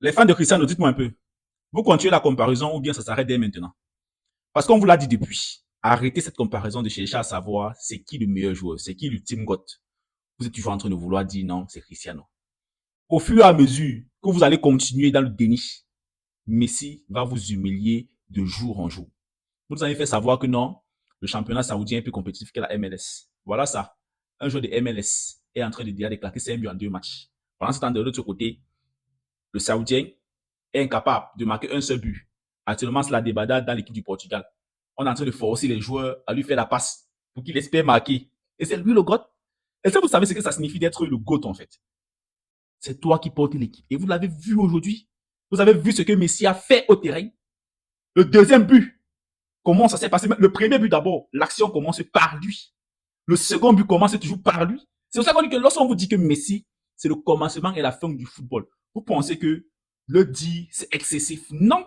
Les fans de Cristiano, dites-moi un peu. Vous continuez la comparaison ou bien ça s'arrête dès maintenant? Parce qu'on vous l'a dit depuis. Arrêtez cette comparaison de chercher à savoir c'est qui le meilleur joueur, c'est qui l'ultime GOAT. Vous êtes toujours en train de vouloir dire non, c'est Cristiano. Au fur et à mesure que vous allez continuer dans le déni, Messi va vous humilier de jour en jour. Vous avez fait savoir que non, le championnat saoudien est plus compétitif que la MLS. Voilà ça. Un joueur de MLS est en train de déjà déclarer 5 buts en 2 matchs. Pendant ce temps, de l'autre côté, le Saoudien est incapable de marquer un seul but. Actuellement, c'est la débandade dans l'équipe du Portugal. On est en train de forcer les joueurs à lui faire la passe pour qu'il espère marquer. Et c'est lui le GOAT. Est-ce que vous savez ce que ça signifie d'être le GOAT en fait? C'est toi qui portes l'équipe. Et vous l'avez vu aujourd'hui. Vous avez vu ce que Messi a fait au terrain. Le deuxième but, comment ça s'est passé? Le premier but d'abord, l'action commence par lui. Le second but commence toujours par lui. C'est pour ça qu'on dit que lorsqu'on vous dit que Messi, c'est le commencement et la fin du football, vous pensez que le dit, c'est excessif. Non.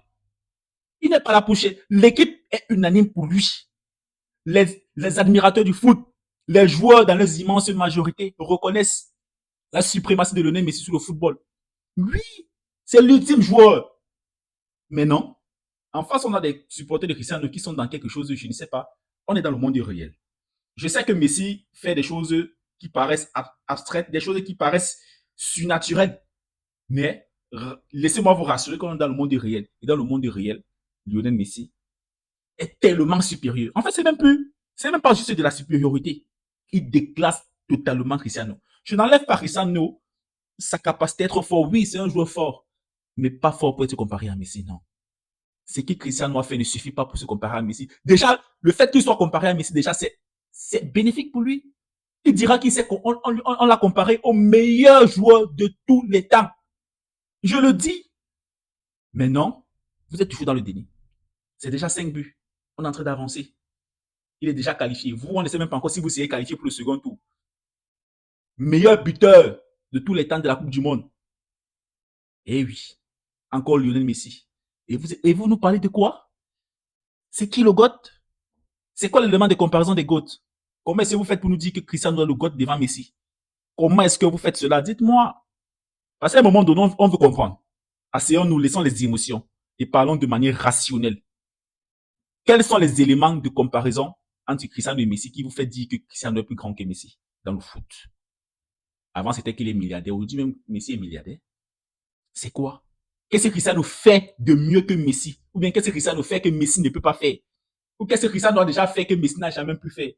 Il n'est pas là pour chier. L'équipe est unanime pour lui. Les admirateurs du foot, les joueurs dans les immenses majorités reconnaissent la suprématie de Lionel Messi sur le football. Lui, c'est l'ultime joueur. Mais non. En face, on a des supporters de Cristiano qui sont dans quelque chose, je ne sais pas. On est dans le monde réel. Je sais que Messi fait des choses qui paraissent abstraites, des choses qui paraissent surnaturelles. Mais laissez-moi vous rassurer qu'on est dans le monde réel. Et dans le monde réel, Lionel Messi est tellement supérieur. En fait, c'est même pas juste de la supériorité. Il déclasse totalement Cristiano. Je n'enlève pas Cristiano sa capacité d'être fort. Oui, c'est un joueur fort, mais pas fort pour être comparé à Messi, non. Ce que Cristiano a fait ne suffit pas pour se comparer à Messi. Déjà, le fait qu'il soit comparé à Messi, déjà, c'est bénéfique pour lui. Il dira qu'il sait qu'on l'a comparé au meilleur joueur de tous les temps. Je le dis. Mais non, vous êtes toujours dans le déni. C'est déjà 5 buts. On est en train d'avancer. Il est déjà qualifié. Vous, on ne sait même pas encore si vous serez qualifié pour le second tour. Meilleur buteur de tous les temps de la Coupe du Monde. Eh oui, encore Lionel Messi. Et vous nous parlez de quoi? C'est qui le GOAT? C'est quoi l'élément de comparaison des GOAT? Comment est-ce que vous faites pour nous dire que Cristiano est le GOAT devant Messi? Comment est-ce que vous faites cela? Dites-moi. Parce qu'à un moment donné, on veut comprendre. Asseyons-nous, laissons les émotions et parlons de manière rationnelle. Quels sont les éléments de comparaison entre Cristiano et Messi qui vous fait dire que Cristiano est plus grand que Messi dans le foot? Avant, c'était qu'il est milliardaire. Aujourd'hui, même Messi est milliardaire. C'est quoi? Qu'est-ce que Cristiano fait de mieux que Messi? Ou bien qu'est-ce que Cristiano fait que Messi ne peut pas faire? Ou qu'est-ce que Cristiano a déjà fait que Messi n'a jamais pu faire?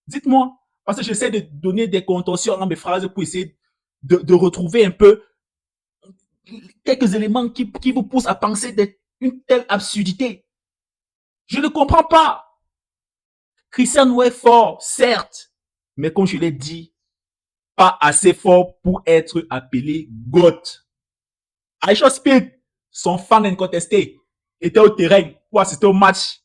Dites-moi. Parce que j'essaie de donner des contorsions dans mes phrases pour essayer de retrouver un peu quelques éléments qui vous poussent à penser d'une telle absurdité. Je ne comprends pas. Cristiano est fort, certes, mais comme je l'ai dit, pas assez fort pour être appelé GOAT. Aisha Speed, son fan incontesté, était au terrain pour assister au match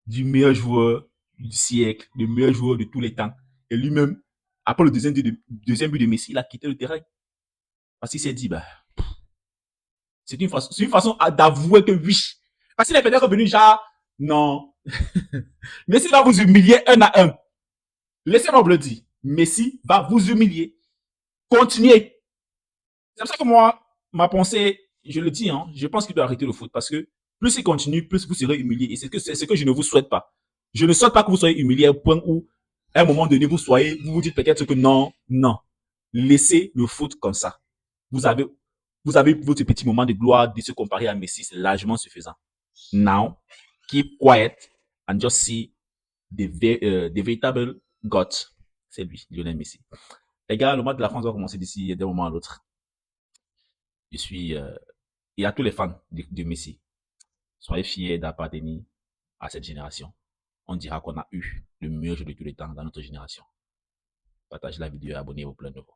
du meilleur joueur du siècle, le meilleur joueur de tous les temps. Et lui-même, après le deuxième but de Messi, il a quitté le terrain. Parce qu'il s'est dit, bah, c'est une façon d'avouer que oui. Parce qu'il est peut-être revenu genre, non. Messi va vous humilier un à un. Laissez-moi vous le dire. Messi va vous humilier. Continuez. C'est pour ça que moi, ma pensée, je le dis, hein, je pense qu'il doit arrêter le foot parce que plus il continue, plus vous serez humilié. Et c'est ce que je ne vous souhaite pas. Je ne souhaite pas que vous soyez humilié au point où, à un moment donné, vous dites peut-être que non, non. Laissez le foot comme ça. Vous avez, vous avez votre petit moment de gloire de se comparer à Messi, c'est largement suffisant. Now, keep quiet and just see the veritable GOAT. C'est lui, Lionel Messi. Les gars, le match de la France va commencer d'ici d'un moment à l'autre. Je suis, et à tous les fans de Messi, soyez fiers d'appartenir à cette génération. On dira qu'on a eu le meilleur jeu de tous les temps dans notre génération. Partagez la vidéo et abonnez-vous pour le nouveau.